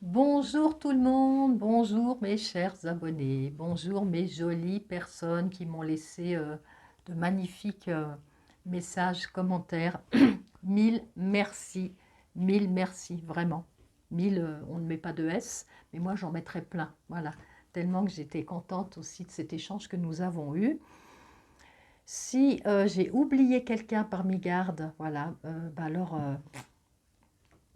Bonjour tout le monde, bonjour mes chers abonnés, bonjour mes jolies personnes qui m'ont laissé de magnifiques messages, commentaires. Mille merci, vraiment. Mille, on ne met pas de S, mais moi j'en mettrai plein, voilà. Tellement que j'étais contente aussi de cet échange que nous avons eu. Si j'ai oublié quelqu'un parmi gardes, voilà, alors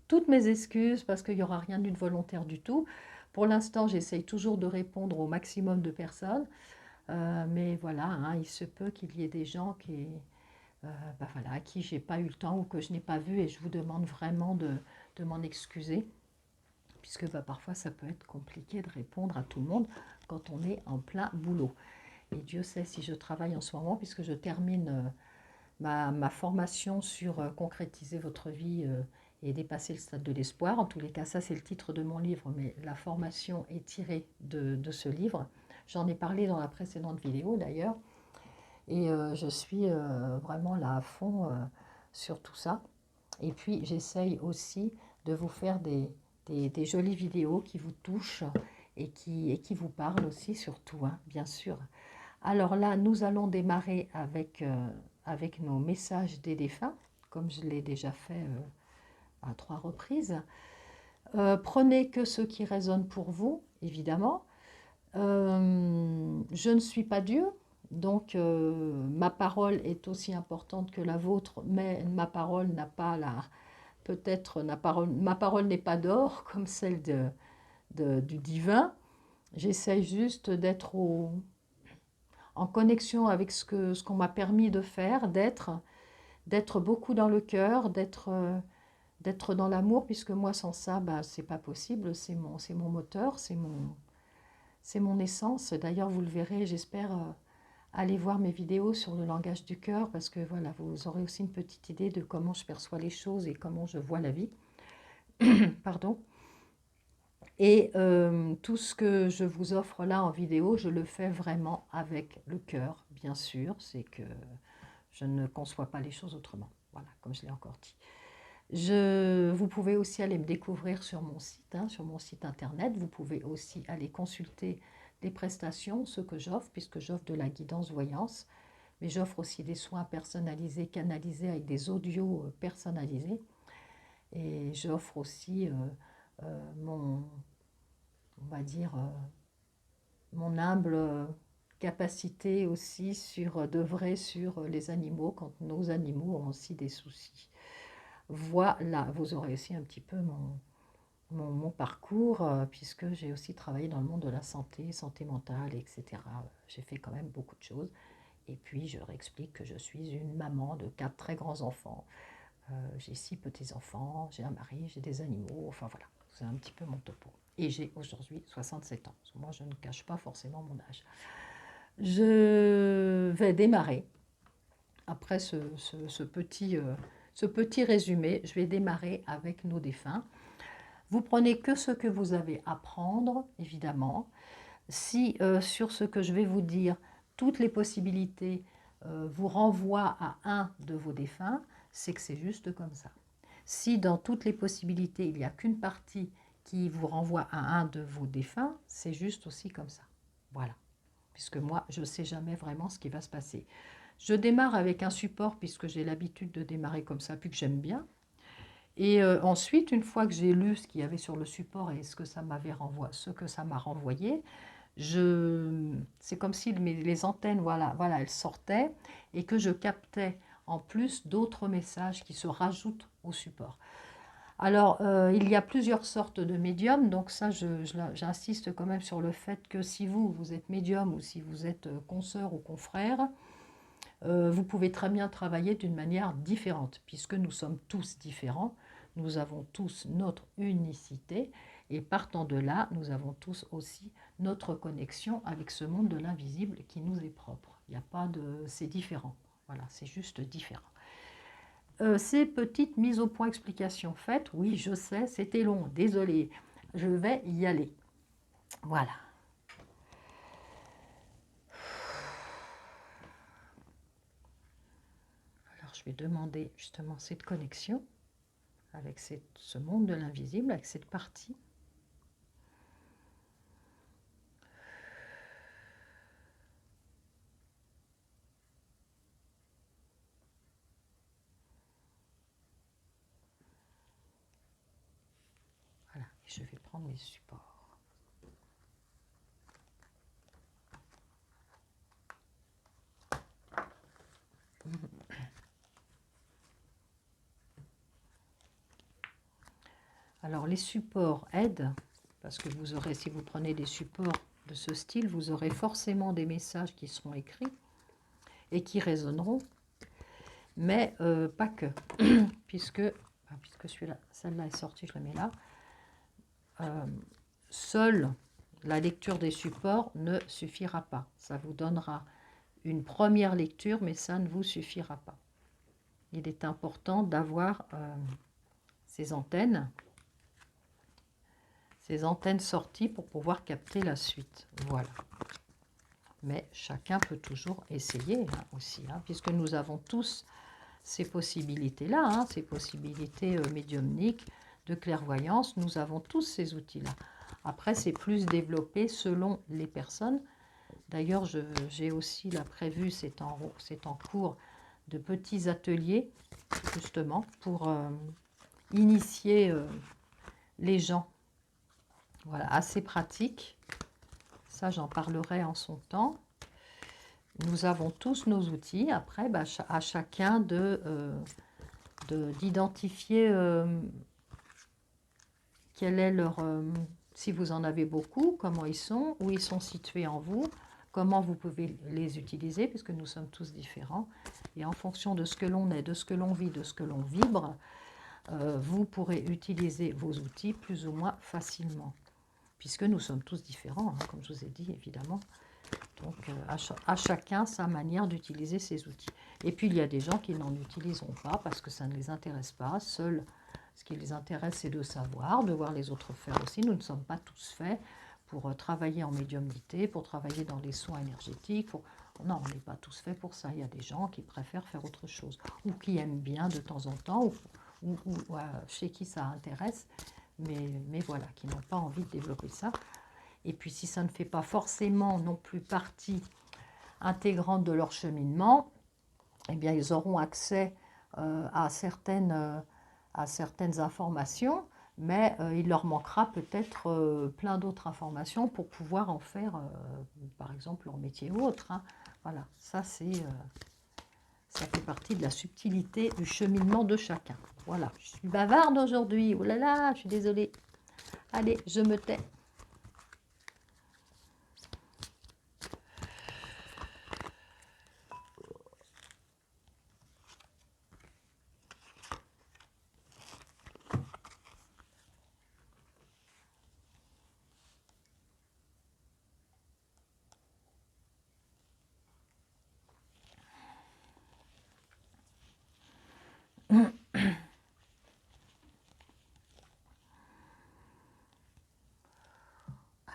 toutes mes excuses parce qu'il n'y aura rien d'une volontaire du tout. Pour l'instant, j'essaye toujours de répondre au maximum de personnes, mais voilà, hein, il se peut qu'il y ait des gens voilà, à qui j'ai pas eu le temps ou que je n'ai pas vu et je vous demande vraiment de m'en excuser, puisque parfois ça peut être compliqué de répondre à tout le monde quand on est en plein boulot. Et Dieu sait si je travaille en ce moment, puisque je termine ma formation sur concrétiser votre vie et dépasser le stade de l'espoir. En tous les cas, ça c'est le titre de mon livre, mais la formation est tirée de ce livre. J'en ai parlé dans la précédente vidéo d'ailleurs, et je suis vraiment là à fond sur tout ça. Et puis j'essaye aussi de vous faire des jolies vidéos qui vous touchent et qui vous parlent aussi surtout, hein, bien sûr. Alors là, nous allons démarrer avec nos messages des défunts, comme je l'ai déjà fait à 3 reprises. Prenez que ce qui résonne pour vous, évidemment. Je ne suis pas Dieu, donc ma parole est aussi importante que la vôtre, mais ma parole n'a pas la... Peut-être ma parole n'est pas d'or comme celle du divin. J'essaie juste d'être en connexion avec ce qu'on m'a permis de faire, d'être beaucoup dans le cœur, d'être dans l'amour, puisque moi sans ça, c'est pas possible, c'est mon moteur, c'est mon essence. D'ailleurs, vous le verrez, j'espère aller voir mes vidéos sur le langage du cœur, parce que voilà, vous aurez aussi une petite idée de comment je perçois les choses et comment je vois la vie. Pardon. Et tout ce que je vous offre là en vidéo, je le fais vraiment avec le cœur, bien sûr. C'est que je ne conçois pas les choses autrement. Voilà, comme je l'ai encore dit. Vous pouvez aussi aller me découvrir sur mon site, hein, sur mon site internet. Vous pouvez aussi aller consulter les prestations, ce que j'offre, puisque j'offre de la guidance voyance. Mais j'offre aussi des soins personnalisés, canalisés avec des audios personnalisés. Et j'offre aussi on va dire, mon humble capacité aussi d'œuvrer sur les animaux quand nos animaux ont aussi des soucis. Voilà, vous aurez aussi un petit peu mon parcours, puisque j'ai aussi travaillé dans le monde de la santé, santé mentale, etc. J'ai fait quand même beaucoup de choses. Et puis, je réexplique que je suis une maman de 4 très grands enfants. J'ai 6 petits-enfants, j'ai un mari, j'ai des animaux, enfin voilà, c'est un petit peu mon topo. Et j'ai aujourd'hui 67 ans. Moi, je ne cache pas forcément mon âge. Je vais démarrer, après ce petit résumé, je vais démarrer avec nos défunts. Vous prenez que ce que vous avez à prendre, évidemment. Si sur ce que je vais vous dire, toutes les possibilités vous renvoient à un de vos défunts, c'est que c'est juste comme ça. Si dans toutes les possibilités, il n'y a qu'une partie qui vous renvoie à un de vos défunts, c'est juste aussi comme ça. Voilà. Puisque moi, je ne sais jamais vraiment ce qui va se passer. Je démarre avec un support, puisque j'ai l'habitude de démarrer comme ça, puis que j'aime bien. Et ensuite, une fois que j'ai lu ce qu'il y avait sur le support et ce que ça m'a renvoyé, c'est comme si les antennes, voilà, elles sortaient et que je captais en plus d'autres messages qui se rajoutent au support. Alors, il y a plusieurs sortes de médiums, donc ça, j'insiste quand même sur le fait que si vous êtes médium ou si vous êtes consoeur ou confrère, vous pouvez très bien travailler d'une manière différente, puisque nous sommes tous différents, nous avons tous notre unicité, et partant de là, nous avons tous aussi notre connexion avec ce monde de l'invisible qui nous est propre. Il n'y a pas de... C'est différent. Voilà, c'est juste différent. Ces petites mises au point explications faites, oui, je sais, c'était long, désolé, je vais y aller. Voilà. Alors, je vais demander justement cette connexion avec ce monde de l'invisible, avec cette partie. Je vais prendre mes supports. Alors les supports aident, parce que vous aurez, si vous prenez des supports de ce style, vous aurez forcément des messages qui seront écrits et qui résonneront, mais pas que, puisque celle-là est sortie, je la mets là. Seule la lecture des supports ne suffira pas. Ça vous donnera une première lecture, mais ça ne vous suffira pas. Il est important d'avoir ces antennes sorties pour pouvoir capter la suite. Voilà. Mais chacun peut toujours essayer hein, aussi, hein, puisque nous avons tous ces possibilités-là, hein, ces possibilités médiumniques, de clairvoyance, nous avons tous ces outils-là. Après, c'est plus développé selon les personnes. D'ailleurs, j'ai aussi là prévu, c'est en cours, de petits ateliers, justement, pour initier les gens. Voilà, assez pratique. Ça, j'en parlerai en son temps. Nous avons tous nos outils. Après, bah, à chacun d'identifier quel est leur... si vous en avez beaucoup, comment ils sont, où ils sont situés en vous, comment vous pouvez les utiliser, puisque nous sommes tous différents. Et en fonction de ce que l'on est, de ce que l'on vit, de ce que l'on vibre, vous pourrez utiliser vos outils plus ou moins facilement, puisque nous sommes tous différents, hein, comme je vous ai dit, évidemment. Donc, à chacun sa manière d'utiliser ces outils. Et puis, il y a des gens qui n'en utiliseront pas parce que ça ne les intéresse pas. Seul, ce qui les intéresse, c'est de savoir, de voir les autres faire aussi. Nous ne sommes pas tous faits pour travailler en médiumnité, pour travailler dans les soins énergétiques. Non, on n'est pas tous faits pour ça. Il y a des gens qui préfèrent faire autre chose, ou qui aiment bien de temps en temps, ou chez qui ça intéresse, mais voilà, qui n'ont pas envie de développer ça. Et puis si ça ne fait pas forcément non plus partie intégrante de leur cheminement, eh bien ils auront accès à certaines informations, mais il leur manquera peut-être plein d'autres informations pour pouvoir en faire, par exemple, leur métier ou autre. Hein. Voilà, ça fait partie de la subtilité du cheminement de chacun. Voilà, je suis bavarde aujourd'hui. Oh là là, je suis désolée. Allez, je me tais.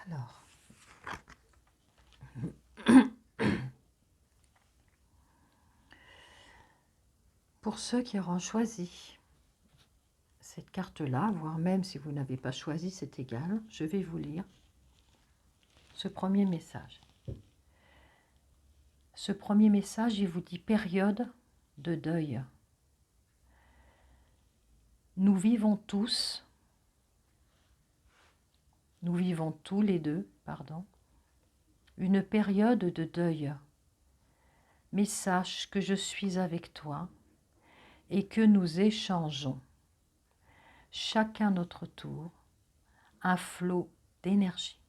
Alors, pour ceux qui auront choisi cette carte-là, voire même si vous n'avez pas choisi, c'est égal, je vais vous lire ce premier message. Ce premier message, il vous dit période de deuil. Nous vivons tous les deux, une période de deuil. Mais sache que je suis avec toi et que nous échangeons, chacun notre tour, un flot d'énergie.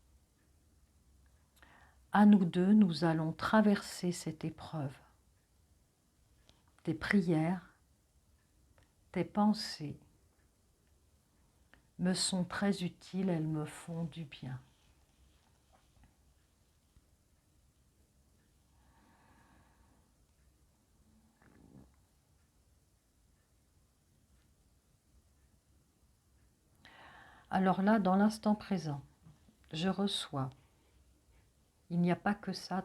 À nous deux, nous allons traverser cette épreuve. Tes prières, tes pensées me sont très utiles, elles me font du bien. Alors là, dans l'instant présent, je reçois. Il n'y a pas que ça,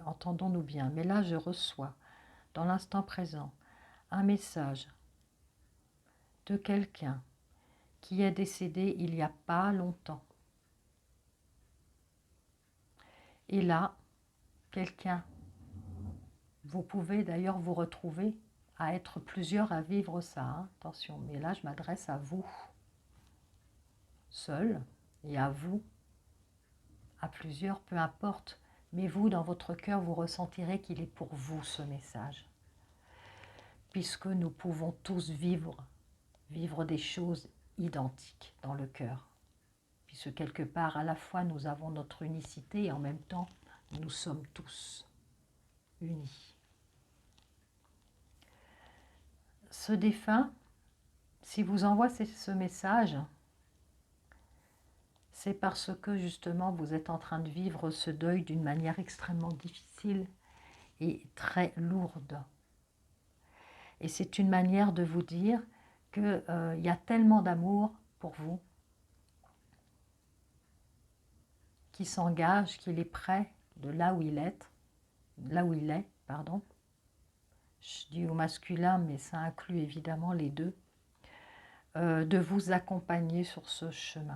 entendons-nous bien, mais là je reçois, dans l'instant présent, un message de quelqu'un qui est décédé il n'y a pas longtemps. Et là, quelqu'un, vous pouvez d'ailleurs vous retrouver à être plusieurs à vivre ça, hein, attention, mais là je m'adresse à vous. seul, et à vous, à plusieurs, peu importe. Mais vous, dans votre cœur, vous ressentirez qu'il est pour vous ce message. Puisque nous pouvons tous vivre des choses identiques dans le cœur. Puisque quelque part, à la fois, nous avons notre unicité et en même temps, nous sommes tous unis. Ce défunt, si vous envoie ce message, c'est parce que justement vous êtes en train de vivre ce deuil d'une manière extrêmement difficile et très lourde. Et c'est une manière de vous dire qu'il y a tellement d'amour pour vous, qui s'engage, qu'il est prêt de là où il est, pardon. Je dis au masculin, mais ça inclut évidemment les deux, de vous accompagner sur ce chemin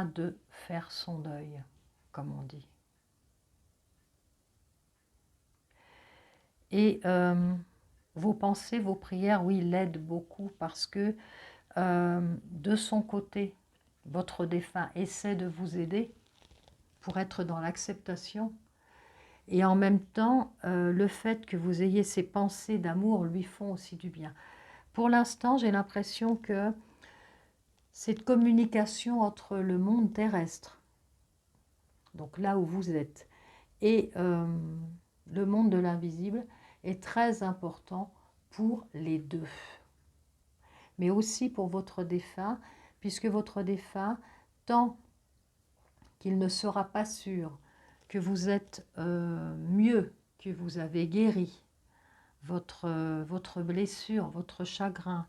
de faire son deuil, comme on dit. Et vos pensées, vos prières, oui, l'aident beaucoup parce que de son côté, votre défunt essaie de vous aider pour être dans l'acceptation. Et en même temps, le fait que vous ayez ces pensées d'amour lui font aussi du bien. Pour l'instant, j'ai l'impression que cette communication entre le monde terrestre, donc là où vous êtes, et le monde de l'invisible est très important pour les deux. Mais aussi pour votre défunt, puisque votre défunt, tant qu'il ne sera pas sûr que vous êtes mieux, que vous avez guéri votre blessure, votre chagrin,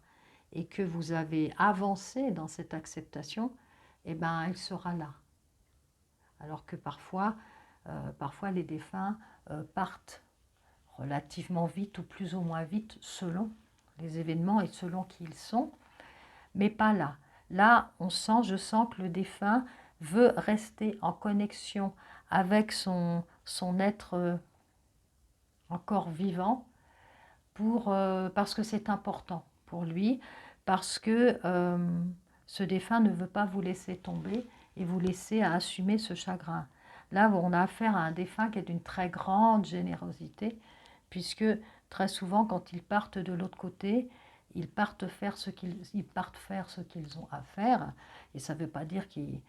et que vous avez avancé dans cette acceptation, eh bien, elle sera là. Alors que parfois les défunts partent relativement vite ou plus ou moins vite selon les événements et selon qui ils sont, mais pas là. Là, je sens que le défunt veut rester en connexion avec son être encore vivant parce que c'est important pour lui, parce que ce défunt ne veut pas vous laisser tomber et vous laisser à assumer ce chagrin. Là, on a affaire à un défunt qui est d'une très grande générosité, puisque très souvent, quand ils partent de l'autre côté, ils partent faire ce qu'ils ont à faire, et ça ne veut pas dire qu'ils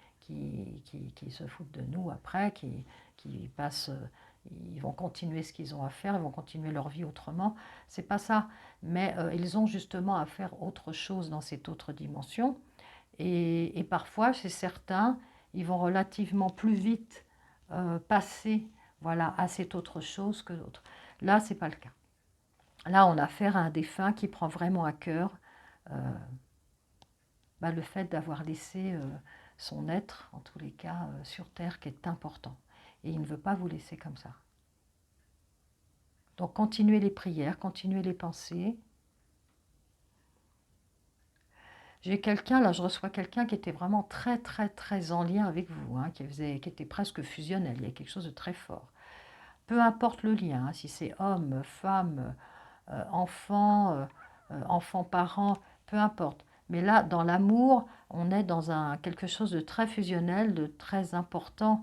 se foutent de nous après, qu'ils passent... Ils vont continuer ce qu'ils ont à faire, ils vont continuer leur vie autrement. C'est pas ça, mais ils ont justement à faire autre chose dans cette autre dimension. Et parfois, chez certains, ils vont relativement plus vite passer, voilà, à cette autre chose que d'autres. Là, c'est pas le cas. Là, on a affaire à un défunt qui prend vraiment à cœur le fait d'avoir laissé son être, en tous les cas, sur Terre, qui est important. Et il ne veut pas vous laisser comme ça. Donc, continuez les prières, continuez les pensées. J'ai quelqu'un, là je reçois quelqu'un qui était vraiment très très très en lien avec vous, hein, qui était presque fusionnel, il y a quelque chose de très fort. Peu importe le lien, hein, si c'est homme, femme, enfant, enfant-parent, peu importe. Mais là, dans l'amour, on est dans quelque chose de très fusionnel, de très important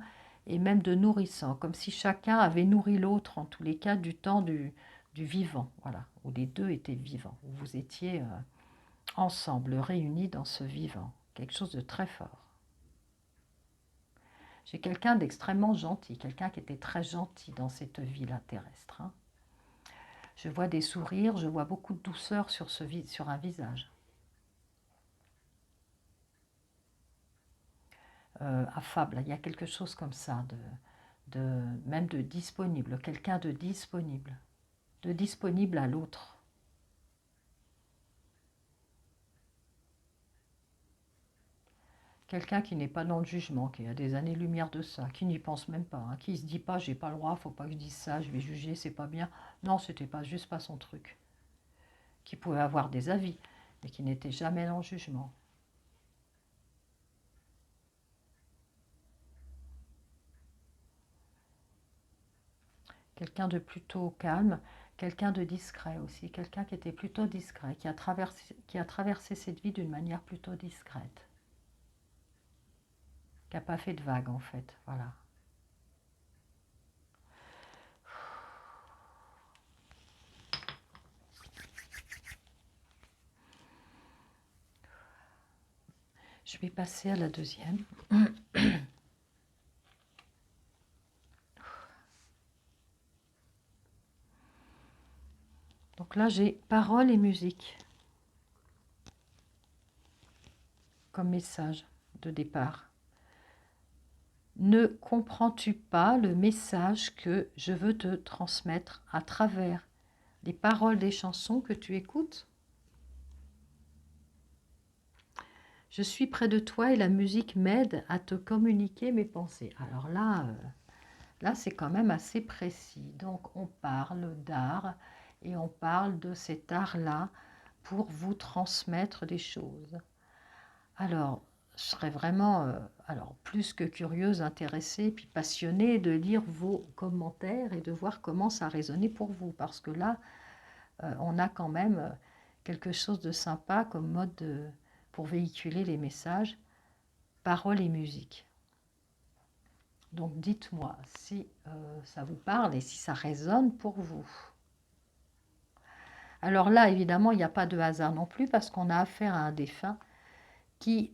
et même de nourrissant, comme si chacun avait nourri l'autre, en tous les cas, du temps du vivant, voilà, où les deux étaient vivants, où vous étiez ensemble, réunis dans ce vivant, quelque chose de très fort. J'ai quelqu'un d'extrêmement gentil, quelqu'un qui était très gentil dans cette vie-là terrestre. Hein. Je vois des sourires, je vois beaucoup de douceur sur un visage. Affable, il y a quelque chose comme ça, même de disponible, quelqu'un de disponible à l'autre. Quelqu'un qui n'est pas dans le jugement, qui a des années-lumière de ça, qui n'y pense même pas, hein, qui ne se dit pas « j'ai pas le droit, faut pas que je dise ça, je vais juger, c'est pas bien ». Non, c'était pas juste pas son truc. Qui pouvait avoir des avis, mais qui n'était jamais dans le jugement. Quelqu'un de plutôt calme, quelqu'un de discret aussi, quelqu'un qui était plutôt discret, qui a traversé cette vie d'une manière plutôt discrète, qui n'a pas fait de vagues en fait, voilà. Je vais passer à la deuxième. Donc là, j'ai paroles et musique comme message de départ. Ne comprends-tu pas le message que je veux te transmettre à travers les paroles des chansons que tu écoutes? Je suis près de toi et la musique m'aide à te communiquer mes pensées. Alors là c'est quand même assez précis. Donc on parle d'art et on parle de cet art-là pour vous transmettre des choses. Alors, je serais vraiment plus que curieuse, intéressée, puis passionnée de lire vos commentaires et de voir comment ça résonnait pour vous. Parce que là, on a quand même quelque chose de sympa comme mode pour véhiculer les messages, paroles et musique. Donc dites-moi si ça vous parle et si ça résonne pour vous. Alors là, évidemment, il n'y a pas de hasard non plus parce qu'on a affaire à un défunt qui,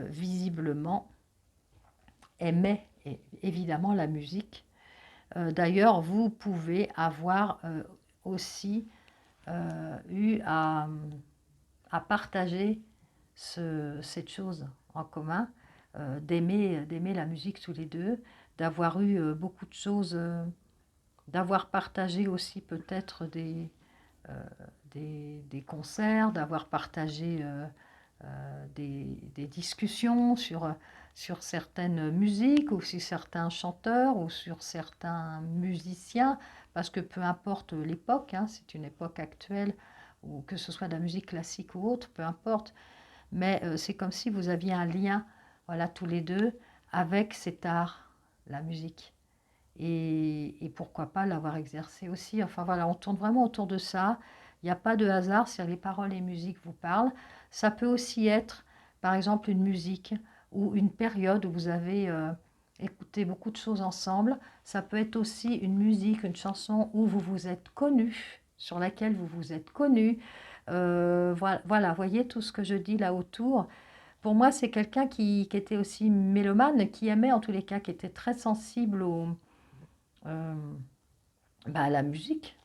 visiblement, aimait évidemment la musique. D'ailleurs, vous pouvez avoir aussi eu à partager cette chose en commun, d'aimer la musique tous les deux, d'avoir eu beaucoup de choses, d'avoir partagé aussi peut-être des concerts, d'avoir partagé des discussions sur certaines musiques ou sur certains chanteurs ou sur certains musiciens, parce que peu importe l'époque, hein, c'est une époque actuelle, ou que ce soit de la musique classique ou autre, peu importe, mais c'est comme si vous aviez un lien, voilà, tous les deux, avec cet art, la musique. Et pourquoi pas l'avoir exercé aussi. Enfin voilà, on tourne vraiment autour de ça. Il n'y a pas de hasard si les paroles et musique vous parlent. Ça peut aussi être, par exemple, une musique ou une période où vous avez écouté beaucoup de choses ensemble. Ça peut être aussi une musique, une chanson où vous vous êtes connus, sur laquelle vous vous êtes connus. Voilà, voyez tout ce que je dis là autour. Pour moi, c'est quelqu'un qui était aussi mélomane, qui aimait en tous les cas, qui était très sensible euh, à la musique,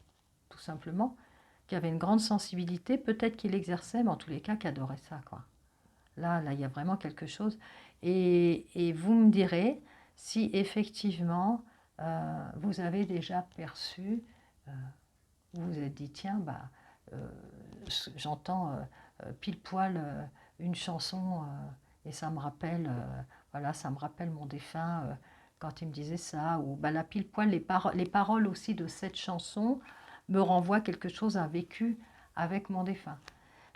tout simplement, qui avait une grande sensibilité, peut-être qu'il exerçait, mais en tous les cas, qui adorait ça, quoi. Là, il y a vraiment quelque chose. Et vous me direz si effectivement vous avez déjà perçu, vous vous êtes dit, tiens, j'entends pile poil une chanson et ça me rappelle, voilà, ça me rappelle mon défunt quand il me disait ça, ou là, pile poil, les paroles aussi de cette chanson me renvoient quelque chose à vécu avec mon défunt.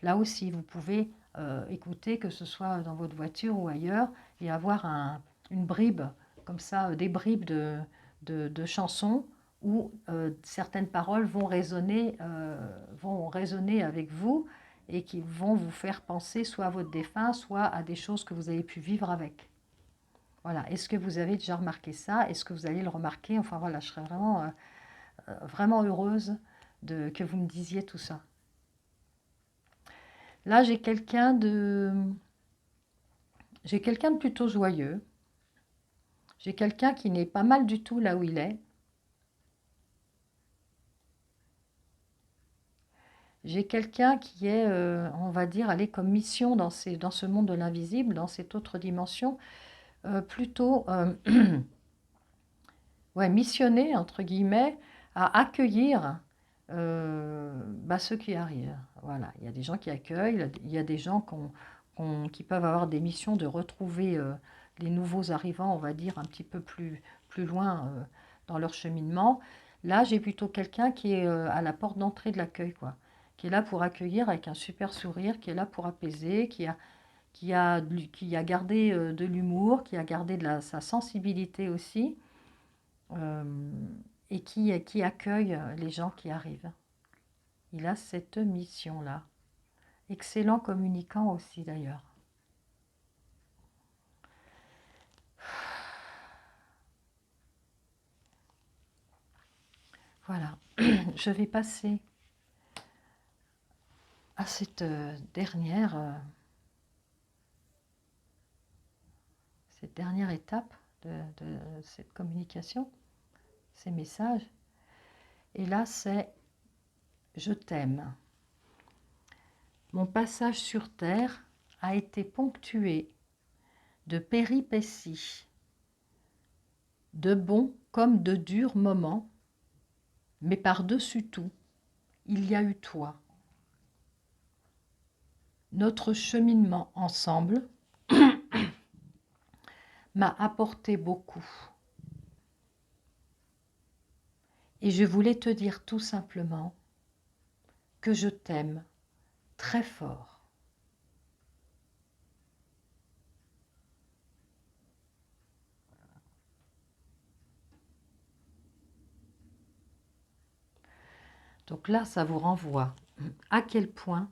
Là aussi, vous pouvez écouter, que ce soit dans votre voiture ou ailleurs, et avoir une bribe, comme ça, des bribes de chansons où certaines paroles vont résonner avec vous et qui vont vous faire penser soit à votre défunt, soit à des choses que vous avez pu vivre avec. Voilà. Est-ce que vous avez déjà remarqué ça? Est-ce que vous allez le remarquer? Enfin voilà, je serais vraiment heureuse que vous me disiez tout ça. Là, j'ai quelqu'un de plutôt joyeux. J'ai quelqu'un qui n'est pas mal du tout là où il est. J'ai quelqu'un qui est, on va dire, allé comme mission dans ce monde de l'invisible, dans cette autre dimension, plutôt ouais, missionné, entre guillemets, à accueillir ceux qui arrivent. Voilà, il y a des gens qui accueillent, il y a des gens qui peuvent avoir des missions de retrouver les nouveaux arrivants, on va dire, un petit peu plus loin dans leur cheminement. Là, j'ai plutôt quelqu'un qui est à la porte d'entrée de l'accueil, quoi, qui est là pour accueillir avec un super sourire, qui est là pour apaiser, qui a gardé de l'humour, qui a gardé sa sensibilité aussi, et qui accueille les gens qui arrivent. Il a cette mission-là. Excellent communicant aussi d'ailleurs. Voilà, je vais passer à cette dernière étape de cette communication, ces messages. Et là, c'est « Je t'aime ». Mon passage sur Terre a été ponctué de péripéties, de bons comme de durs moments, mais par-dessus tout, il y a eu toi. Notre cheminement ensemble m'a apporté beaucoup. Et je voulais te dire tout simplement que je t'aime très fort. Donc là, ça vous renvoie à quel point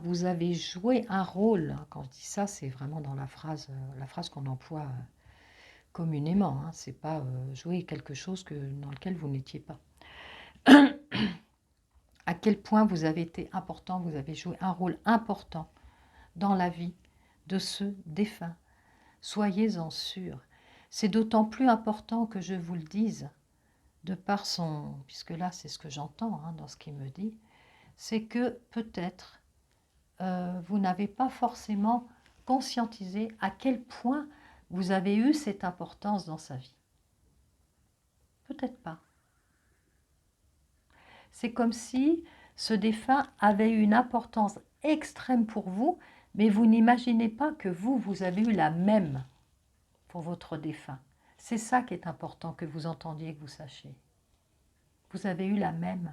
vous avez joué un rôle. Quand je dis ça, c'est vraiment dans la phrase qu'on emploie communément. Hein. Ce n'est pas jouer quelque chose dans lequel vous n'étiez pas. À quel point vous avez été important, vous avez joué un rôle important dans la vie de ce défunt. Soyez-en sûrs. C'est d'autant plus important que je vous le dise, de par puisque là c'est ce que j'entends dans ce qu'il me dit, c'est que peut-être vous n'avez pas forcément conscientisé à quel point vous avez eu cette importance dans sa vie. Peut-être pas. C'est comme si ce défunt avait une importance extrême pour vous, mais vous n'imaginez pas que vous avez eu la même pour votre défunt. C'est ça qui est important que vous entendiez, que vous sachiez. Vous avez eu la même,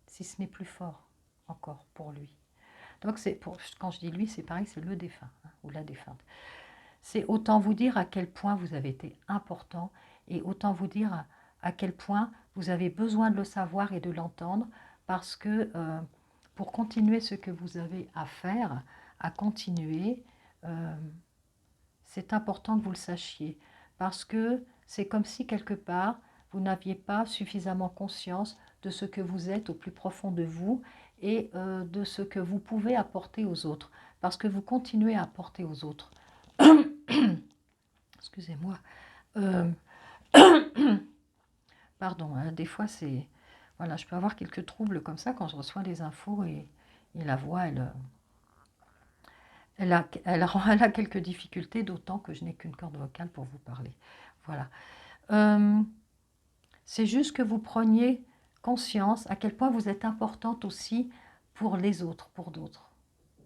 si ce n'est plus fort encore pour lui. Donc quand je dis lui, c'est pareil, c'est le défunt ou la défunte. C'est autant vous dire à quel point vous avez été important et autant vous dire à quel point vous avez besoin de le savoir et de l'entendre parce que pour continuer ce que vous avez à faire, à continuer, c'est important que vous le sachiez parce que c'est comme si quelque part vous n'aviez pas suffisamment conscience de ce que vous êtes au plus profond de vous et de ce que vous pouvez apporter aux autres parce que vous continuez à apporter aux autres. Excusez-moi. Pardon, hein, des fois c'est... Voilà, je peux avoir quelques troubles comme ça quand je reçois des infos et la voix, elle a quelques difficultés, d'autant que je n'ai qu'une corde vocale pour vous parler. Voilà. C'est juste que vous preniez conscience à quel point vous êtes importante aussi pour les autres, pour d'autres.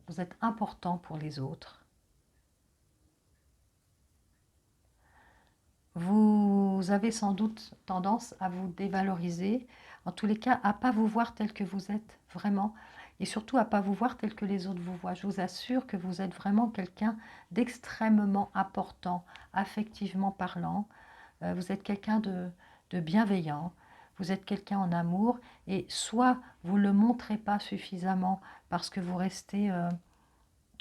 Vous êtes important pour les autres. Vous avez sans doute tendance à vous dévaloriser, en tous les cas à ne pas vous voir tel que vous êtes vraiment, et surtout à ne pas vous voir tel que les autres vous voient. Je vous assure que vous êtes vraiment quelqu'un d'extrêmement important, affectivement parlant. Vous êtes quelqu'un de bienveillant, vous êtes quelqu'un en amour, et soit vous ne le montrez pas suffisamment parce que vous restez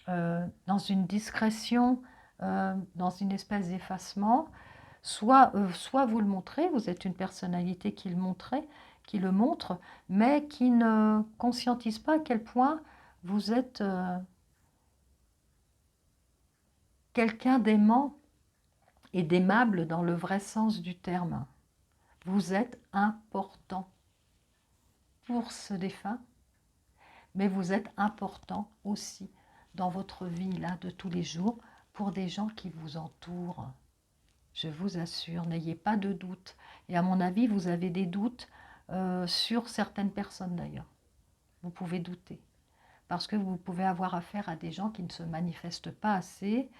dans une discrétion, dans une espèce d'effacement, soit vous le montrez, vous êtes une personnalité qui le montre, mais qui ne conscientise pas à quel point vous êtes quelqu'un d'aimant et d'aimable dans le vrai sens du terme. Vous êtes important pour ce défunt, mais vous êtes important aussi dans votre vie là de tous les jours pour des gens qui vous entourent. Je vous assure, n'ayez pas de doute. Et à mon avis, vous avez des doutes sur certaines personnes d'ailleurs. Vous pouvez douter. Parce que vous pouvez avoir affaire à des gens qui ne se manifestent pas assez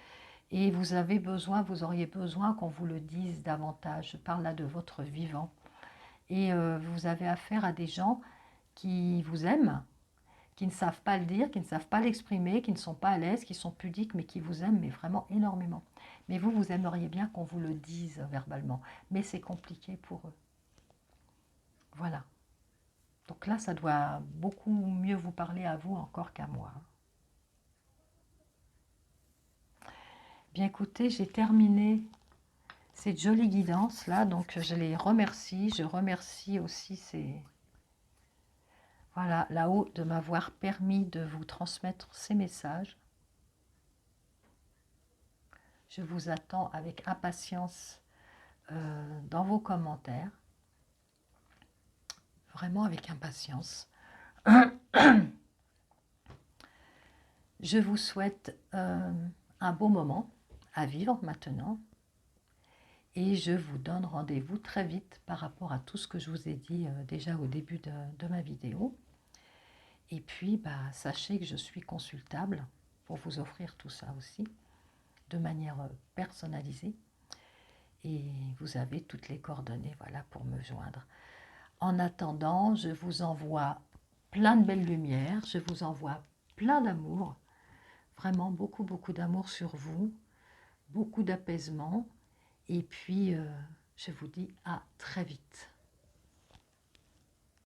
et vous auriez besoin qu'on vous le dise davantage. Je parle là de votre vivant. Et vous avez affaire à des gens qui vous aiment, qui ne savent pas le dire, qui ne savent pas l'exprimer, qui ne sont pas à l'aise, qui sont pudiques, mais qui vous aiment, mais vraiment énormément. Mais vous aimeriez bien qu'on vous le dise verbalement, mais c'est compliqué pour eux. Voilà. Donc là, ça doit beaucoup mieux vous parler à vous encore qu'à moi. Bien écoutez, j'ai terminé cette jolie guidance là, donc je les remercie. Je remercie aussi voilà, là-haut de m'avoir permis de vous transmettre ces messages. Je vous attends avec impatience dans vos commentaires. Vraiment avec impatience. Je vous souhaite un beau moment à vivre maintenant. Et je vous donne rendez-vous très vite par rapport à tout ce que je vous ai dit déjà au début de ma vidéo. Et puis, sachez que je suis consultable pour vous offrir tout ça aussi, de manière personnalisée. Et vous avez toutes les coordonnées, voilà, pour me joindre. En attendant, je vous envoie plein de belles lumières, je vous envoie plein d'amour, vraiment beaucoup, beaucoup d'amour sur vous, beaucoup d'apaisement. Et puis, je vous dis à très vite.